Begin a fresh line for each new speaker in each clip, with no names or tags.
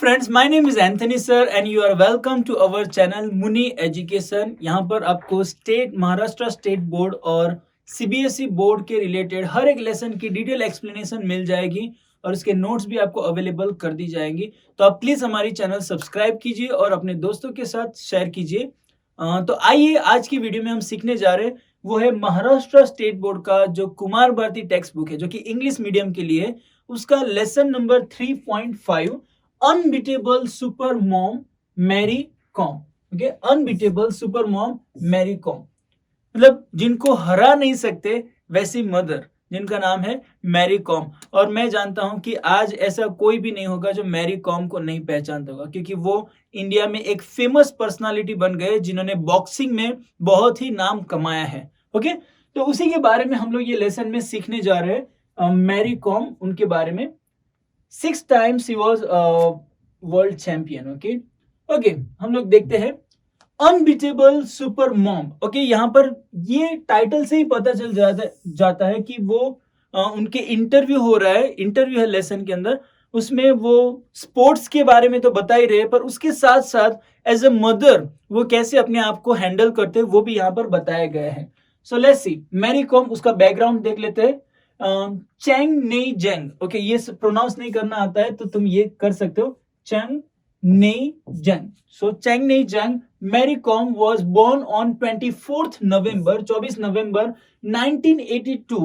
Friends, my name is Anthony sir and you are welcome to our channel Muni education. यहाँ पर आपको Maharashtra state board और CBSE board के related हर एक लेसन की डिटेल एक्सप्लेनेशन मिल जाएगी और इसके नोट्स भी आपको अवेलेबल कर दी जाएंगी। तो आप प्लीज हमारी चैनल सब्सक्राइब कीजिए और अपने दोस्तों के साथ शेयर कीजिए। तो आइए आज की वीडियो में हम सीखने जा रहे हैं वो है महाराष्ट्र स्टेट बोर्ड का जो कुमार भारती टेक्स्ट बुक है जो कि इंग्लिश मीडियम के लिए, उसका lesson number 3.5 unbeatable super mom Mary Kom. Okay, unbeatable super mom Mary Kom मतलब जिनको हरा नहीं सकते वैसी मदर, जिनका नाम है मैरी कॉम। और मैं जानता हूं कि आज ऐसा कोई भी नहीं होगा जो मैरी कॉम को नहीं पहचानता होगा, क्योंकि वो इंडिया में एक फेमस पर्सनालिटी बन गए जिन्होंने बॉक्सिंग में बहुत ही नाम कमाया है। ओके, तो उसी के बारे में हम लोग ये लेसन में सीखने जा रहे हैं, मैरी कॉम, उनके बारे में। 6 times he was world champion. Okay, हम लोग देखते हैं अनबीटेबल सुपर मॉम। ओके, यहाँ पर ये टाइटल से ही पता चल जाता है कि वो उनके इंटरव्यू हो रहा है, इंटरव्यू है लेसन के अंदर। उसमें वो स्पोर्ट्स के बारे में तो बता ही रहे, पर उसके साथ साथ एज अ मदर वो कैसे अपने आप को हैंडल करते हैं वो भी यहाँ पर बताया गया है। So let's see Mary Kom, उसका बैकग्राउंड देख लेते हैं। चैंग नेई जेंग। ओके, ये प्रोनाउंस नहीं करना आता है तो तुम ये कर सकते हो, चैंग नेई जेंग। So Chungneijang Mary Kom was born on 24 November 1982,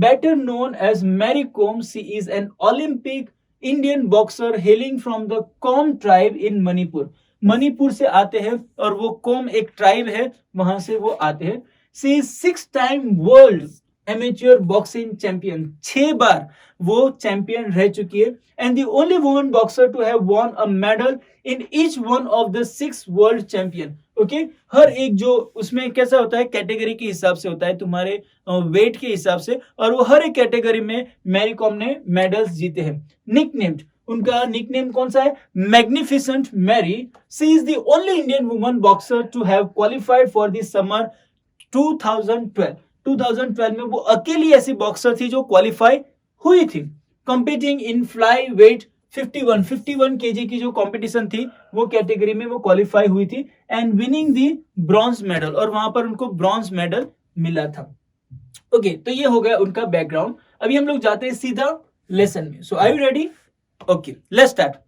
better known as Mary Kom. She is an Olympic Indian boxer hailing from the Kom tribe in Manipur. Manipur से आते हैं और वो कोम एक ट्राइब है, वहां से वो आते हैं। She is 6-time world amateur boxing champion, 6 बार वो चैंपियन रह चुकी है। And the only woman boxer to have won a medal in each one of the 6 world champion. Okay, हर एक जो उसमें कैसा होता है, कैटेगरी के हिसाब से होता है, तुम्हारे वेट के हिसाब से, और वो हर एक कैटेगरी में मैरी कॉम ने मेडल्स जीते हैं। निकनेम्ड, उनका निकनेम कौन सा है, magnificent Mary. She is the only Indian woman boxer to have qualified for the summer 2012 में वो अकेली ऐसी बॉक्सर थी जो क्वालिफाई हुई थी। Competing in fly weight 51 KG की जो कंपटीशन थी वो कैटेगरी में वो क्वालिफाई हुई थी, and winning the bronze medal, और वहां पर उनको ब्रॉन्ज मेडल मिला था। ओके, तो ये हो गया उनका बैकग्राउंड। अभी हम लोग जाते हैं सीधा लेसन में। So are you ready? Okay, let's start.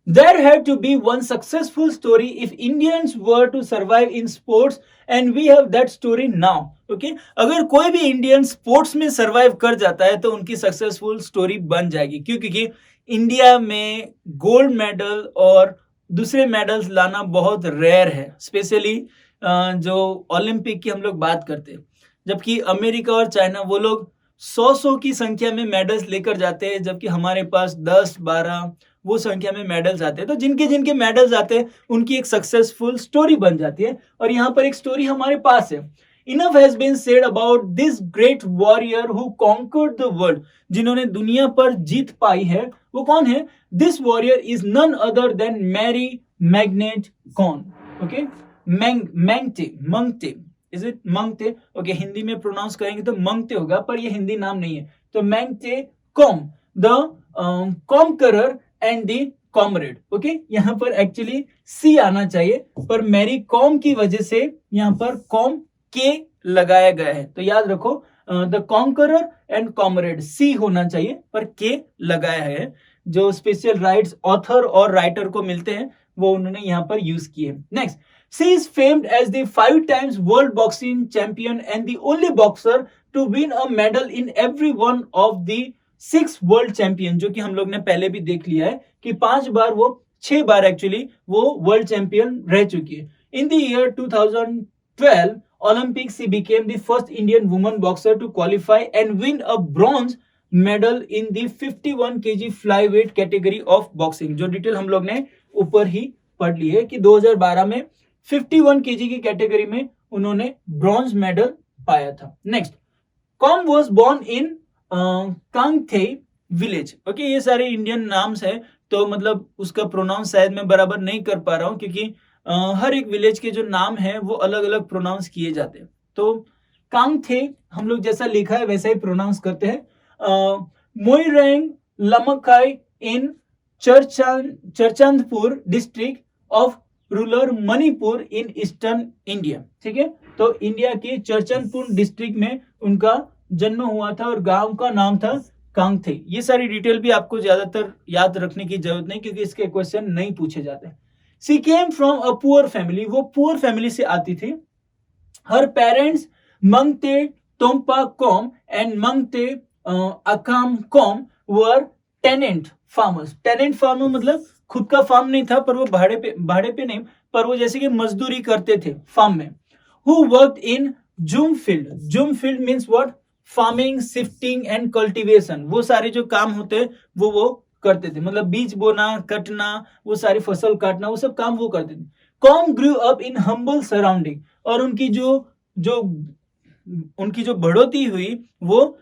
There had to be one successful story if Indians were to survive in sports, and we have that story now. Okay? अगर कोई भी इंडियन स्पोर्ट्स में survive कर जाता है तो उनकी successful story बन जाएगी। क्यों? क्योंकि इंडिया में गोल्ड मेडल और दूसरे मेडल्स लाना बहुत रेयर है, स्पेशली जो ओलंपिक की हम लोग बात करते हैं, जबकि अमेरिका और चाइना वो लोग 100 की संख्या में मेडल्स लेकर जाते हैं, जबकि हमारे पास 10-12 वो संख्या में मेडल्स आते हैं। तो जिनके जिनके मेडल्स आते हैं उनकी एक सक्सेसफुल स्टोरी बन जाती है, और यहाँ पर एक स्टोरी हमारे पास है। Enough has been said about this great warrior who conquered the world. जिन्होंने दुनिया पर जीत पाई है वो कौन है? This warrior is none other than Mary Magnet Con. Okay? Mangte Is it Mangte? Okay, Hindi में प्रोनाउंस करेंगे तो मंगते होगा, पर ये हिंदी नाम नहीं है। तो Mangte Kom, the conqueror and the comrade. Okay, यहाँ पर एक्चुअली सी आना चाहिए, पर मैरी कॉम की वजह से यहाँ पर कॉम के लगाया गया है। तो याद रखो, द कॉन्करर एंड कॉमरेड सी होना चाहिए, पर के लगाया है। जो स्पेशल राइट्स ऑथर और राइटर को मिलते हैं वो उन्होंने यहाँ पर यूज किए। Next, she is famed as the 5 times world boxing champion and the only boxer to win a medal in every one of the 6 world champion, जो कि हम लोग ने पहले भी देख लिया है कि 5 बार वो 6 बार एक्चुअली वो वर्ल्ड चैंपियन रह चुकी है। In the year 2012 Olympics, she became the first Indian woman boxer to qualify and win a bronze medal in the 51 kg flyweight category of boxing। जो डिटेल हम लोग ने ऊपर ही पढ़ ली है कि 2012 में 51 केजी की कैटेगरी में उन्होंने ब्रॉन्ज मेडल पाया था। Next, Kom was born in Kangathei village. Okay, ये सारे इंडियन नाम्स है, तो मतलब उसका प्रोनाउंस शायद मैं बराबर नहीं कर पा रहा हूँ, क्योंकि हर एक विलेज के जो नाम है वो अलग अलग प्रोनाउंस किए जाते हैं। तो कांगथे हम लोग जैसा लिखा है वैसा ही प्रोनाउंस करते हैं। Moirang Lamkhai in Churachandpur district of rural Manipur in eastern India. ठीक है, तो इंडिया के चरचंदपुर डिस्ट्रिक्ट में उनका जन्म हुआ था और गांव का नाम था कांगथे। ये सारी डिटेल भी आपको ज्यादातर याद रखने की जरूरत नहीं, क्योंकि इसके क्वेश्चन नहीं पूछे जाते। She came from a poor family, वो पुअर फैमिली से आती थी। Her parents Mangte Tonpa Kom and Mangte Akham Kom were tenant farmers. Tenant farmer मतलब खुद का फार्म नहीं था, पर वो भाड़े पे नहीं, पर वो जैसे कि मजदूरी करते थे फार्म में। Who worked in zoom field. Zoom field means what? Farming, shifting and cultivation. वो सारे जो काम होते हैं वो करते थे, मतलब बीज बोना, कटना, वो सारी फसल काटना, वो सब काम वो करते थे। Com grew up in humble surrounding, और उनकी जो बढ़ोतरी हुई वो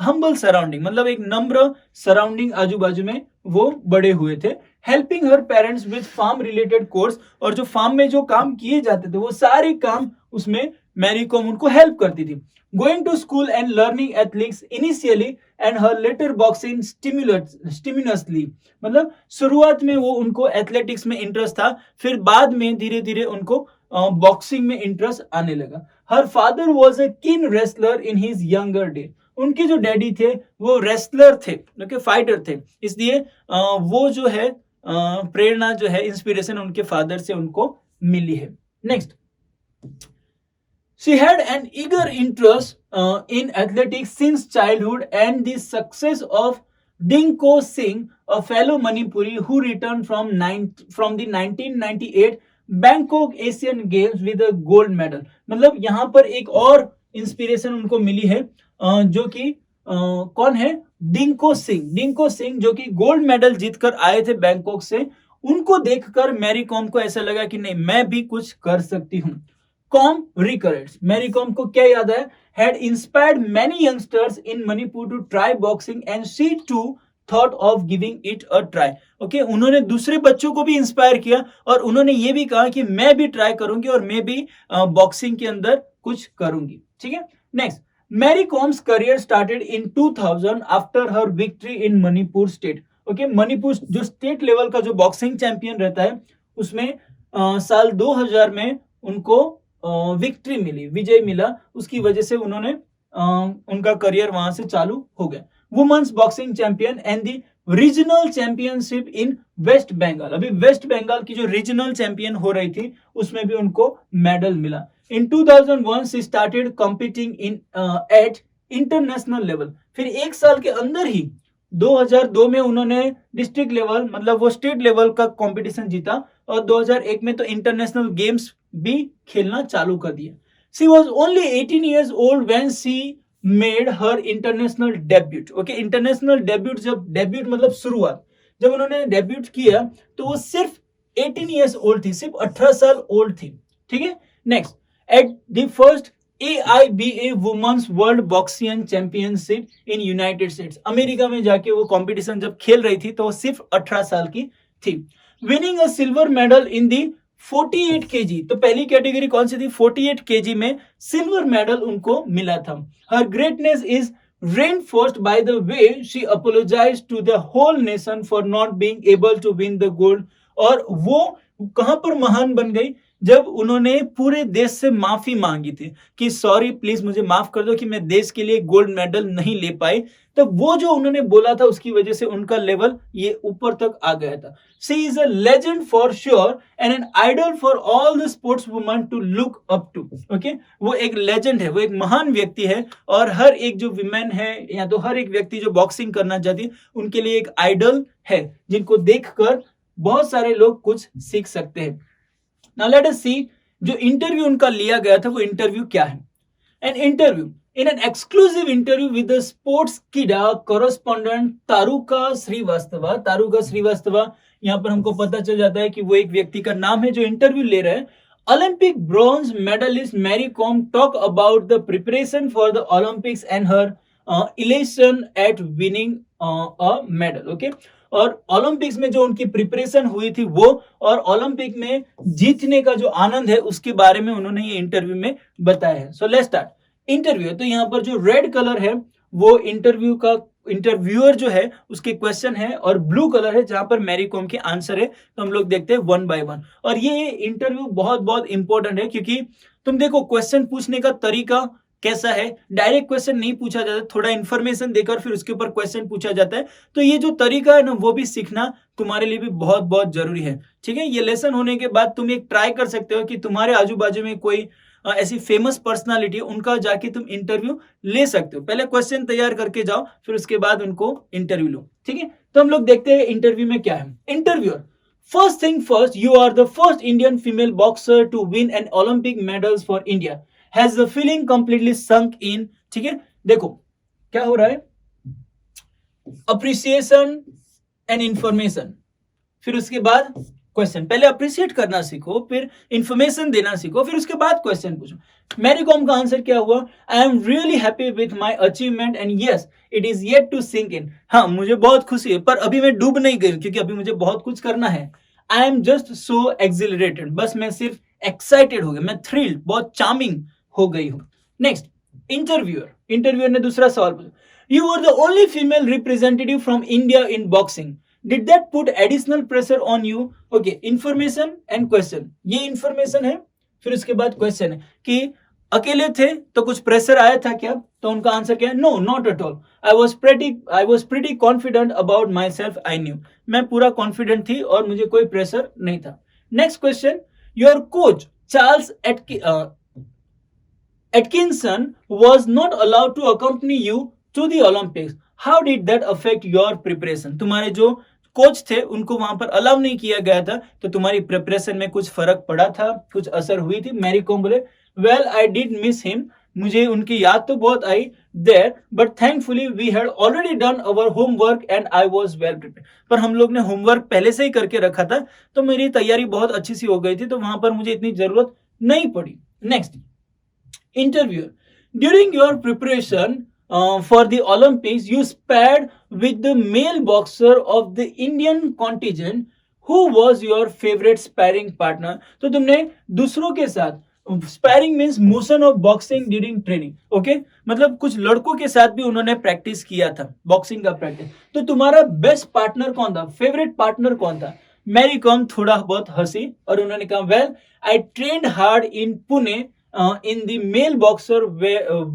हम्बल सराउंडिंग, मतलब एक नम्र सराउंडिंग, आजू बाजू में वो बड़े हुए थे। Helping her parents with farm related course, और जो फार्म में जो काम किए जाते थे वो सारे काम उसमें मैरी कॉम उनको हेल्प करती थी। Going to school and learning athletics initially and her later boxing simultaneously, मतलब शुरुआत में वो उनको एथलेटिक्स में इंटरेस्ट था, फिर बाद में धीरे धीरे उनको बॉक्सिंग में इंटरेस्ट आने लगा। हर फादर वॉज ए कीन wrestler in his younger day, उनके जो डैडी थे वो रेसलर थे, ओके, फाइटर थे, इसलिए वो जो है प्रेरणा जो है, इंस्पिरेशन उनके फादर से उनको मिली है। Next, she had an eager interest in athletics since childhood, and the success of Dinko Singh, a fellow Manipuri who returned from the 1998 Bangkok Asian Games with a gold medal। मतलब यहाँ पर एक और inspiration उनको मिली है, जो कि कौन है? डिंको सिंह। डिंको सिंह जो कि गोल्ड मेडल जीतकर आए थे बैंकॉक से, उनको देखकर मैरी कॉम को ऐसा लगा कि नहीं, मैं भी कुछ कर सकती हूँ। कॉम रिकरेट्स, मैरी कॉम को क्या याद है? had inspired many youngsters in Manipur to try boxing and she too thought of giving it a try। Okay, उन्होंने दूसरे बच्चों को भी इंस्पायर किया और उन्होंने ये भी कहा कि मैं भी ट्राई करूंगी और मैं भी बॉक्सिंग के अंदर कुछ करूंगी। ठीक है, next, Mary Kom's career started in 2000 after her victory in Manipur state. Okay, Manipur जो स्टेट लेवल का जो बॉक्सिंग चैंपियन रहता है उसमें साल 2000 में उनको विक्ट्री मिली, विजय मिला, उसकी वजह से उन्होंने उनका करियर वहां से चालू हो गया। Women's boxing champion and the regional championship in West Bengal, अभी वेस्ट बंगाल की जो रीजनल चैंपियन हो रही थी उसमें भी उनको मेडल मिला। In 2001 she started competing in at international level, फिर एक साल के अंदर ही 2002 में उन्होंने डिस्ट्रिक्ट लेवल, मतलब वो स्टेट लेवल का कंपटीशन जीता, और 2001 में तो इंटरनेशनल गेम्स भी खेलना चालू कर दिया। She was only 18 years old when she made her international debut। Okay, international debut, जब डेब्यूट मतलब शुरुआत, जब उन्होंने डेब्यूट किया तो वो सिर्फ 18 years old थी, सिर्फ 18 साल ओल्ड थी। ठीक है, next, at the first AIBA women's world boxing championship in United States, America में जाके वो कंपटीशन जब खेल रही थी तो वो सिर्फ 18 साल की थी। Winning a silver medal in the 48 kg, तो पहली कैटेगरी कौन सी थी? 48 kg में सिल्वर मेडल उनको मिला था। हर greatness is reinforced by the way she apologized to the whole nation for not being able to win the gold। और वो कहां पर महान बन गई? जब उन्होंने पूरे देश से माफी मांगी थी कि सॉरी, प्लीज मुझे माफ कर दो कि मैं देश के लिए गोल्ड मेडल नहीं ले पाई, तो वो जो उन्होंने बोला था उसकी वजह से उनका लेवल ये ऊपर तक आ गया था। She is a legend for sure and an idol for all the sports woman to look up to. Okay, वो एक लेजेंड है, वो एक महान व्यक्ति है, और हर एक जो विमेन है या तो हर एक व्यक्ति जो बॉक्सिंग करना चाहती है उनके लिए एक आइडल है, जिनको देखकर बहुत सारे लोग कुछ सीख सकते हैं। Now let us see जो इंटरव्यू उनका लिया गया था वो इंटरव्यू क्या है। An interview in an exclusive interview with the Sportskeeda correspondent तारुका Srivastava. तारुका Srivastava, यहाँ पर हमको पता चल जाता है कि वो एक व्यक्ति का नाम है जो इंटरव्यू ले रहे हैं। Olympic bronze medalist Mary Kom talk about the preparation for the Olympics and her elation at winning a medal। Okay, और ओलंपिक्स में जो उनकी प्रिपरेशन हुई थी वो, और ओलंपिक में जीतने का जो आनंद है उसके बारे में उन्होंने ये इंटरव्यू में बताया है। So let's start. इंटरव्यू, तो यहाँ पर जो रेड कलर है वो इंटरव्यू का इंटरव्यूअर जो है उसके क्वेश्चन है और ब्लू कलर है जहां पर मैरी कॉम के आंसर है। तो हम लोग देखते हैं 1 बाय 1। और ये इंटरव्यू बहुत बहुत इंपॉर्टेंट है क्योंकि तुम देखो क्वेश्चन पूछने का तरीका कैसा है, डायरेक्ट क्वेश्चन नहीं पूछा जाता, थोड़ा इन्फॉर्मेशन देकर फिर उसके ऊपर क्वेश्चन पूछा जाता है। तो ये जो तरीका है ना वो भी सीखना तुम्हारे लिए भी बहुत बहुत जरूरी है। ठीक है, ये लेसन होने के बाद तुम एक ट्राई कर सकते हो कि तुम्हारे आजू बाजू में कोई ऐसी फेमस पर्सनालिटी उनका जाके तुम इंटरव्यू ले सकते हो। पहले क्वेश्चन तैयार करके जाओ फिर उसके बाद उनको इंटरव्यू लो। ठीक है, तो हम लोग देखते हैं इंटरव्यू में क्या है। Interviewer, first thing first, you are the first Indian female boxer to win an Olympic medals for India, has the feeling completely sunk in. ठीक है, देखो क्या हो रहा है, अप्रिसिएशन एंड इंफॉर्मेशन, फिर उसके बाद क्वेश्चन। पहले अप्रिशिएट करना सीखो, फिर इंफॉर्मेशन देना सीखो, फिर उसके बाद क्वेश्चन पूछो। मैरी कॉम का आंसर क्या हुआ, I am really happy with my achievement and yes it is yet to sink in. हाँ, मुझे बहुत खुशी है पर अभी मैं डूब नहीं गई क्योंकि अभी मुझे बहुत कुछ करना है। I am just so accelerated, बस मैं सिर्फ एक्साइटेड हो गया, मैं थ्रिल्ड, बहुत चार्मिंग हो गई हूँ। नेक्स्ट, इंटरव्यूअर ने दूसरा सवाल पूछा, you are the only female representative from India in boxing, did that put additional pressure on you. Okay, information and question, ये इंफॉर्मेशन है फिर उसके बाद क्वेश्चन है कि अकेले थे तो कुछ प्रेशर आया था क्या, तो उनका आंसर क्या है, no not at all, I was pretty confident about my self, I knew, मैं पूरा कॉन्फिडेंट थी और मुझे कोई प्रेशर नहीं था। Next question, your coach Charles Atkinson was not allowed to accompany you to the Olympics. How did that affect your preparation? तुम्हारे जो कोच थे उनको वहां पर अलाउ नहीं किया गया था, तो तुम्हारी प्रिपरेशन में कुछ फर्क पड़ा था, कुछ असर हुई थी। मैरी कॉम बोले, well I did miss him, मुझे उनकी याद तो बहुत आई there, but thankfully we had already done our homework and I was well prepared. पर हम लोग ने होमवर्क पहले से ही करके रखा था, तो मेरी तैयारी बहुत अच्छी सी हो गई थी, तो वहां पर मुझे इतनी जरूरत नहीं पड़ी। Next, interviewer, during your preparation for the Olympics you sparred with the male boxer of the Indian contingent, who was your favorite sparring partner? तो तुमने दूसरों के साथ, sparring means motion of boxing during training, okay, मतलब कुछ लड़कों के साथ भी उन्होंने प्रैक्टिस किया था बॉक्सिंग का प्रैक्टिस, तो तुम्हारा बेस्ट पार्टनर कौन था, फेवरेट पार्टनर कौन था। मैरी कॉम थोड़ा बहुत हंसी और उन्होंने कहा, well I trained hard in Pune in the male boxer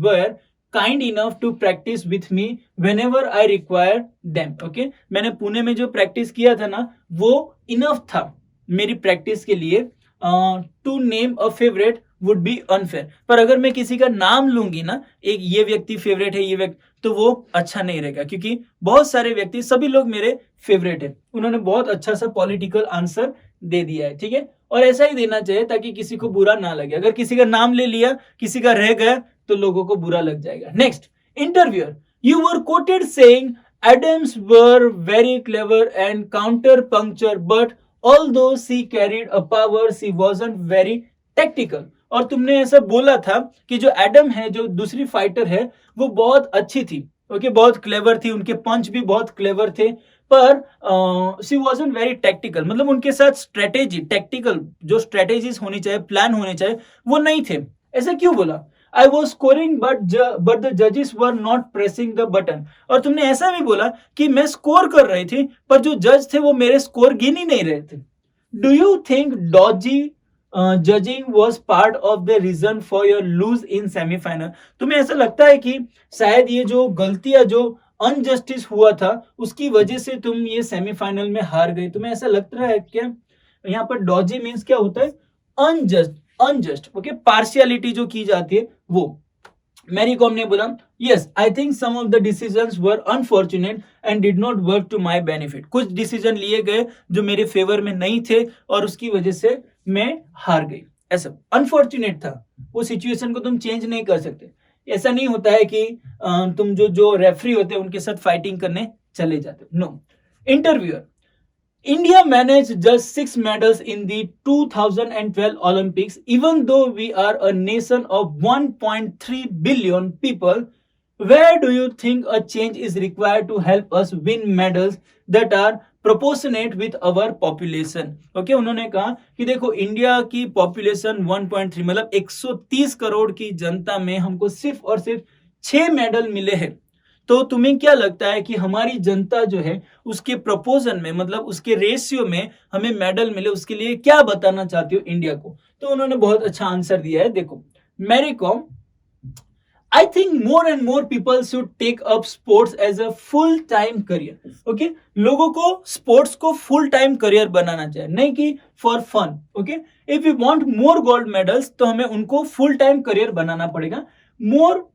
were kind enough to practice with me whenever I required them. Okay, मैंने पुणे में जो प्रैक्टिस किया था ना वो इनफ था मेरी प्रैक्टिस के लिए। To name a favourite would be unfair, पर अगर मैं किसी का नाम लूंगी ना, एक ये व्यक्ति फेवरेट है, ये व्यक्ति, तो वो अच्छा नहीं रहेगा क्योंकि बहुत सारे व्यक्ति, सभी लोग मेरे फेवरेट है। उन्होंने बहुत अच्छा सा पॉलिटिकल आंसर दे दिया है। ठीक है, और ऐसा ही देना चाहिए ताकि किसी को बुरा ना लगे। अगर किसी का नाम ले लिया, किसी का रह गया, तो लोगों को बुरा लग जाएगा। Next, interviewer, you were quoted saying Adams were very clever and counter puncher, but although she carried a power she wasn't very tactical. और तुमने ऐसा बोला था कि जो एडम है, जो दूसरी फाइटर है, वो बहुत अच्छी थी, ओके, बहुत क्लेवर थी, उनके पंच भी बहुत क्लेवर थे, पर शी वाजंट वेरी टेक्टिकल, मतलब उनके साथ स्ट्रेटेजी, टेक्टिकल जो स्ट्रेटेजीज होनी चाहिए, प्लान होने चाहिए, वो नहीं थे। ऐसा क्यों बोला, I was scoring but the जजेस were not pressing the button. और तुमने ऐसा भी बोला कि मैं स्कोर कर रही थी पर जो जज थे वो मेरे स्कोर गिन ही नहीं रहे थे। Do you think dodgy judging was part of the reason for your lose in semifinal. तुम्हें ऐसा लगता है कि शायद ये जो गलतियां, जो अनजस्टिस हुआ था, उसकी वजह से तुम ये सेमीफाइनल में हार गए, तुम्हें ऐसा लग रहा है क्या। यहाँ पर डॉजी मीन्स क्या होता है, अनजस्ट, ओके, पार्शियलिटी जो की जाती है वो। मैरी कॉम ने बोला, yes I think some of the decisions were unfortunate and did not work to my benefit. कुछ डिसीजन लिए गए जो मेरे फेवर में नहीं थे और उसकी वजह से मैं हार गई। ऐसा अनफॉर्चुनेट था, वो सिचुएशन को तुम चेंज नहीं कर सकते। ऐसा नहीं होता है कि तुम जो रेफरी होते हैं उनके साथ फाइटिंग करने चले जाते, no. Interviewer, India managed just 6 medals in the 2012 Olympics, even though we are a nation of 1.3 billion people. Where do you think a change is required to help us win medals that are proportionate with our population? Okay, उन्होंने कहा कि देखो India की population 1.3 मतलब 130 करोड़ की जनता में हमको सिर्फ और सिर्फ 6 मेडल मिले हैं, तो तुम्हें क्या लगता है कि हमारी जनता जो है उसके प्रपोजन में, मतलब उसके रेशियो में हमें मेडल मिले, उसके लिए क्या बताना चाहती हो इंडिया को? तो उन्होंने बहुत अच्छा आंसर दिया है। देखो, Mary Kom, I think more and more people should take up sports as a full time career. Okay, लोगों को स्पोर्ट्स को फुल टाइम करियर बनाना चाहिए, नहीं कि for fun. Okay, if you want more gold medals तो हमें उनको फुल टाइम करियर बनाना पड़ेगा। मोर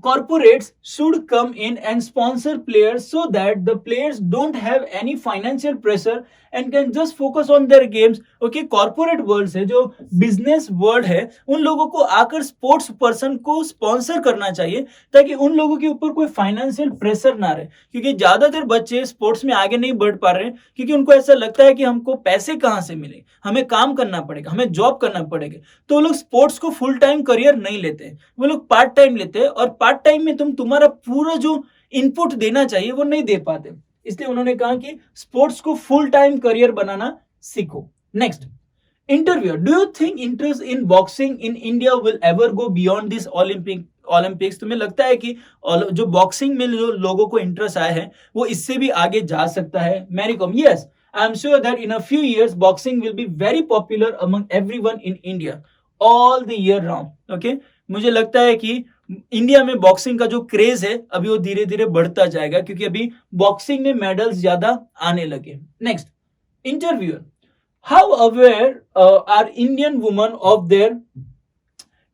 corporates should come in and sponsor players so that the players don't have any financial pressure and can just focus on their games. Okay, corporate world से जो business world है, उन लोगों को आकर sports person को sponsor करना चाहिए ताकि उन लोगों के ऊपर कोई फाइनेंशियल प्रेशर ना रहे, क्योंकि ज्यादातर बच्चे स्पोर्ट्स में आगे नहीं बढ़ पा रहे हैं क्योंकि उनको ऐसा लगता है कि हमको पैसे कहाँ से मिले, हमें काम करना पड़ेगा, हमें जॉब करना पड़ेगा। तो वो लोग स्पोर्ट्स को फुल टाइम करियर नहीं लेते, वो लोग पार्ट टाइम लेते हैं, और पार्ट टाइम में तुम्हारा पूरा जो इनपुट देना चाहिए वो नहीं दे पाते। इसलिए उन्होंने कहा कि स्पोर्ट्स को फुल टाइम करियर बनाना सीखो। Next, interview, do you think interest in boxing in India will ever go beyond this Olympics? तुम्हें लगता है कि जो बॉक्सिंग में जो लोगों को इंटरेस्ट आया है वो इससे भी आगे जा सकता है? Mary Kom, yes, I am sure that in a few years boxing will be very popular among everyone in India all the year round. Okay, मुझे लगता है कि इंडिया में बॉक्सिंग का जो क्रेज है अभी वो धीरे धीरे बढ़ता जाएगा क्योंकि अभी बॉक्सिंग में मेडल्स ज्यादा आने लगे। Next, interviewer, how aware are Indian women of their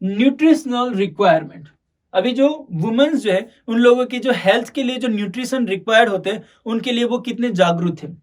nutritional requirement? अभी जो वुमेन्स जो है उन लोगों की जो हेल्थ के लिए जो न्यूट्रिशन रिक्वायर्ड होते हैं उनके लिए वो कितने जागरूक हैं?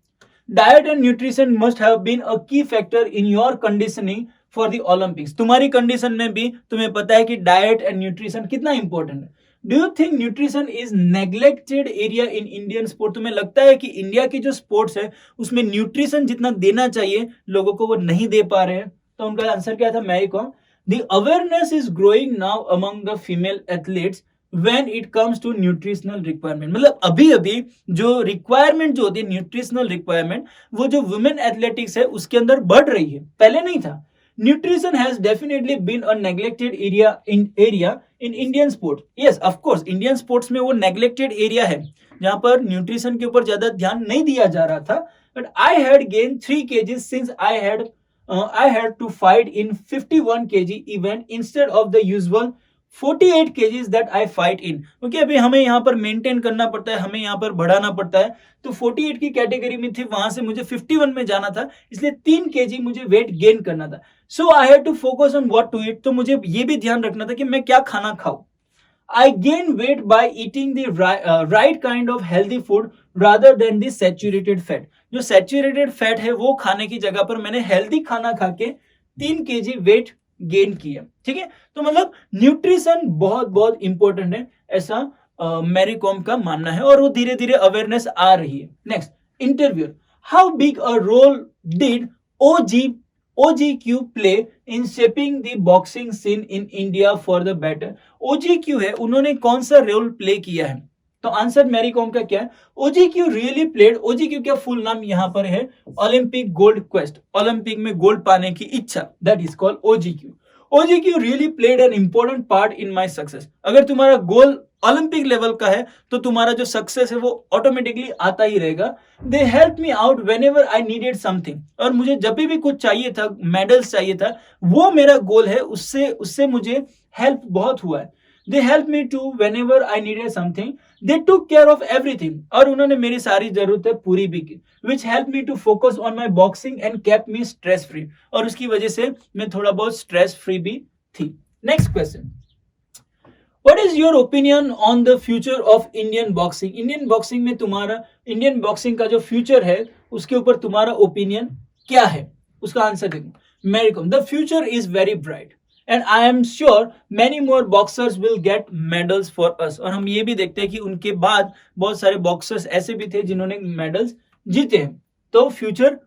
Diet and nutrition must have been a key factor in your conditioning for the Olympics. तुम्हारी कंडीशन में भी तुम्हें पता है कि डाइट एंड न्यूट्रिशन कितना इंपॉर्टेंट है। Do you think nutrition is neglected area in Indian sport? तुम्हें लगता है कि इंडिया की जो स्पोर्ट्स है उसमें न्यूट्रिशन जितना देना चाहिए लोगों को वो नहीं दे पा रहे हैं? तो उनका आंसर क्या था? Mary Kom, the awareness is growing now among the female athletes when it comes to nutritional requirement। मतलब अभी अभी जो रिक्वायरमेंट जो होती है न्यूट्रिशनल रिक्वायरमेंट, वो जो वुमेन एथलेटिक्स है उसके अंदर बढ़ रही है, पहले नहीं था। Nutrition has definitely been a neglected area in Indian sport. Yes, of course Indian sports में वो नेग्लेक्टेड एरिया है जहां पर न्यूट्रिशन के ऊपर ज्यादा ध्यान नहीं दिया जा रहा था। But I had gain 3 kg since I had to fight in 51 kg event instead of the usual 48 kgs that I fight in। क्योंकि अभी हमें यहाँ पर मेंटेन करना पड़ता है, हमें यहाँ पर बढ़ाना पड़ता है। तो 48 की कैटेगरी में थी, वहां से मुझे 51 में जाना था, इसलिए 3 kg मुझे वेट गेन करना था। So I had to focus on what to eat. तो मुझे ये भी ध्यान रखना था कि मैं क्या खाना खाऊं। I gain weight by eating the right kind of healthy food rather than the saturated fat। जो सैचुरेटेड फैट है वो खाने की जगह पर मैंने हेल्दी खाना खा के 3 kg वेट गेन किया। ठीक है, तो मतलब न्यूट्रिशन बहुत बहुत इंपॉर्टेंट है, ऐसा मैरी कॉम का मानना है, और वो धीरे धीरे अवेयरनेस आ रही है। Next, interviewer, how big a role did OGQ play in shaping the boxing scene in India for the better? OGQ है, उन्होंने कौन सा रोल प्ले किया है? तो आंसर मैरी कॉम का क्या है? OGQ really played, OGQ का फुल नाम यहाँ पर है ओलंपिक गोल्ड क्वेस्ट, ओलंपिक में गोल्ड पाने की इच्छा, that is called OGQ। OGQ really played an important part in my success। अगर तुम्हारा गोल ओलंपिक लेवल का है तो तुम्हारा जो सक्सेस है वो ऑटोमेटिकली आता ही रहेगा। दे help me out when ever I needed something, और मुझे जब भी कुछ चाहिए था, मेडल्स चाहिए था, वो मेरा गोल है, उससे मुझे हेल्प बहुत हुआ है। They help me to whenever I needed something, they took care of everything, और उन्होंने मेरी सारी जरूरतें पूरी भी की। Which help me to focus on my boxing and kept me stress free, और उसकी वजह से मैं थोड़ा बहुत स्ट्रेस फ्री भी थी। Next question, What is your opinion on the future of Indian boxing? Indian boxing में तुम्हारा, इंडियन बॉक्सिंग का जो फ्यूचर है उसके ऊपर तुम्हारा ओपिनियन क्या है? उसका आंसर देखो। Mary Kom, the future is very bright and I am sure many more boxers will get medals for us. और हम ये भी देखते हैं कि उनके बाद बहुत सारे बॉक्सर्स ऐसे भी थे जिन्होंने मेडल्स जीते हैं, तो फ्यूचर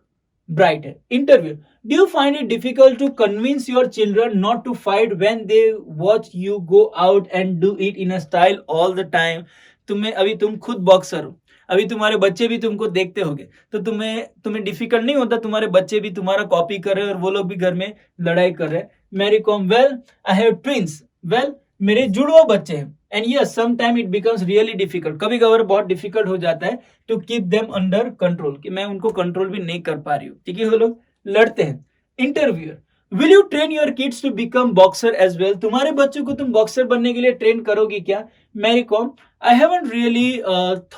ब्राइट है। Interview, do you find it difficult to convince your children not to fight when they watch you go out and do it in a style all the time? तुम खुद boxer हो, अभी तुम्हारे बच्चे भी तुमको देखते होंगे, तो तुम्हें डिफिकल्ट नहीं होता? तुम्हारे बच्चे भी तुम्हारा कॉपी कर रहे हैं और वो लोग भी घर में लड़ाई कर रहे हैं। Mary Kom, well I have twins, well मेरे जुड़वा बच्चे हैं, and yes sometime it becomes really difficult, कभी कभार बहुत डिफिकल्ट हो जाता है to keep them under control, कि मैं उनको कंट्रोल भी नहीं कर पा रही हूँ, ठीक है। वो लोग लड़ते हैं। Interviewer, will you train your kids to become boxer as well, तुम्हारे बच्चों को तुम बॉक्सर बनने के लिए ट्रेन करोगी क्या? Mary Kom, I haven't really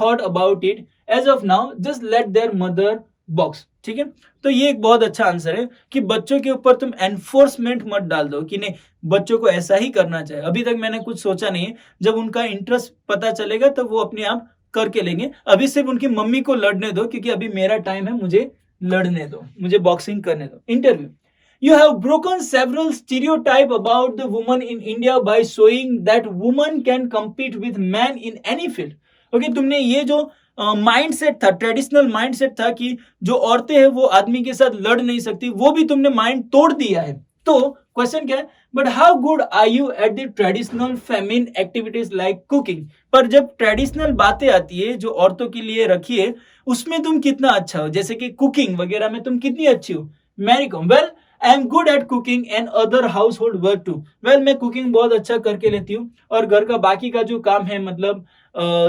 thought about it as of now, just let their mother box, ठीक है। तो ये एक बहुत अच्छा आंसर है कि बच्चों के ऊपर तुम एनफोर्समेंट मत डाल दो कि नहीं बच्चों को ऐसा ही करना चाहिए। अभी तक मैंने कुछ सोचा नहीं है, जब उनका इंटरेस्ट पता चलेगा तब वो अपने आप करके लेंगे। अभी सिर्फ उनकी मम्मी को लड़ने दो, क्योंकि अभी मेरा टाइम है, मुझे लड़ने दो, मुझे बॉक्सिंग करने दो। Interview, you have broken several stereotypes about the woman in India by showing that woman can compete with men in any field. Okay, तुमने ये जो माइंडसेट था, ट्रेडिशनल माइंडसेट था कि जो औरतें हैं वो आदमी के साथ लड़ नहीं सकती, वो भी तुमने माइंड तोड़ दिया है। तो क्वेश्चन क्या है, but how good are you at the traditional feminine activities like cooking, पर जब ट्रेडिशनल बातें आती है जो औरतों के लिए रखी है उसमें तुम कितना अच्छा हो, जैसे कि कुकिंग वगैरह में तुम कितनी अच्छी हो? Mary Kom, well I am good at cooking and other household work too, well मैं कुकिंग बहुत अच्छा करके लेती हूँ और घर का बाकी का जो काम है, मतलब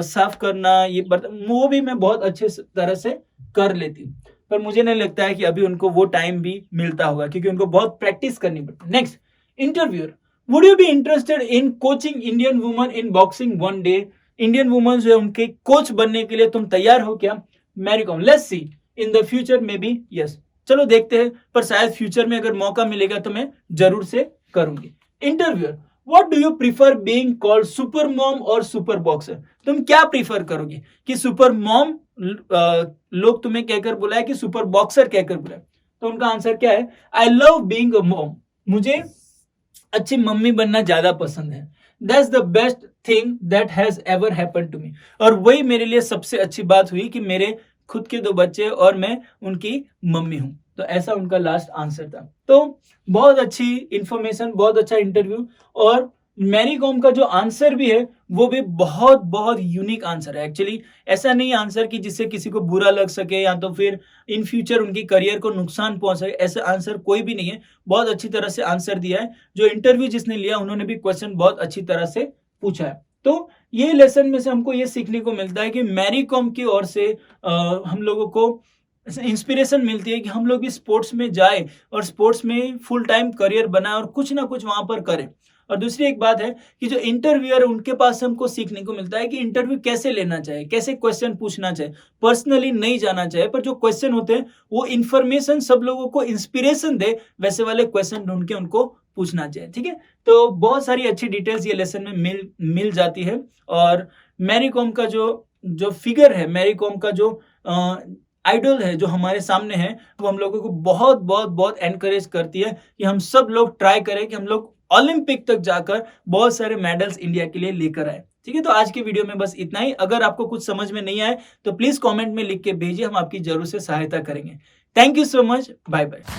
साफ करना, ये बर्तन, वो भी मैं बहुत अच्छे तरह से कर लेती हूँ। पर मुझे नहीं लगता है कि अभी उनको वो टाइम भी मिलता होगा, क्योंकि उनको बहुत प्रैक्टिस करनी पड़ती है। Next, interviewer, would you be interested in coaching Indian woman in boxing one day, Indian woman जो है उनके कोच बनने के लिए तुम तैयार हो क्या? Mary Kom, let's see in the future maybe yes, चलो देखते हैं, पर शायद फ्यूचर में अगर मौका मिलेगा तो मैं जरूर से करूंगी। Interviewer, what do you prefer being called, super mom और सुपर बॉक्सर, तुम क्या प्रीफर करोगे कि सुपर मॉम लोग तुम्हें कहकर बुलाए कि सुपर बॉक्सर कहकर बुलाए? तो उनका आंसर क्या है, I love being a mom, मुझे अच्छी मम्मी बनना ज्यादा पसंद है, that's the best thing that has ever happened to me, और वही मेरे लिए सबसे अच्छी बात हुई कि मेरे खुद के 2 बच्चे और मैं उनकी मम्मी हूं। तो ऐसा उनका लास्ट आंसर था। तो बहुत अच्छी इंफॉर्मेशन, बहुत अच्छा इंटरव्यू, और मैरी कॉम का जो आंसर भी है वो भी बहुत बहुत यूनिक आंसर है। एक्चुअली ऐसा नहीं आंसर कि जिससे किसी को बुरा लग सके या तो फिर इन फ्यूचर उनकी करियर को नुकसान पहुंच सके, ऐसा आंसर कोई भी नहीं है। बहुत अच्छी तरह से आंसर दिया है। जो इंटरव्यू जिसने लिया उन्होंने भी क्वेश्चन बहुत अच्छी तरह से पूछा है। तो ये लेसन में से हमको ये सीखने को मिलता है कि मैरी कॉम की ओर से हम लोगों को इंस्पिरेशन मिलती है कि हम लोग भी स्पोर्ट्स में जाए और स्पोर्ट्स में फुल टाइम करियर बनाए और कुछ ना कुछ वहां पर करें। और दूसरी एक बात है कि जो इंटरव्यूअर उनके पास हमको सीखने को मिलता है कि इंटरव्यू कैसे लेना चाहिए, कैसे क्वेश्चन पूछना चाहिए, पर्सनली नहीं जाना चाहिए, पर जो क्वेश्चन होते हैं वो इंफॉर्मेशन सब लोगों को इंस्पिरेशन दे, वैसे वाले क्वेश्चन ढूंढ के उनको पूछना चाहिए, ठीक है। तो बहुत सारी अच्छी डिटेल्स ये लेसन में मिल जाती है। और मैरी कॉम का जो फिगर है, मैरी कॉम का जो आइडल है जो हमारे सामने है, वो हम लोगों को बहुत बहुत बहुत एनकरेज करती है कि हम सब लोग ट्राई करें कि हम लोग ओलंपिक तक जाकर बहुत सारे मेडल्स इंडिया के लिए लेकर आए, ठीक है। तो आज की वीडियो में बस इतना ही। अगर आपको कुछ समझ में नहीं आए तो प्लीज कमेंट में लिख के भेजिए, हम आपकी जरूर से सहायता करेंगे। Thank you so much, bye bye.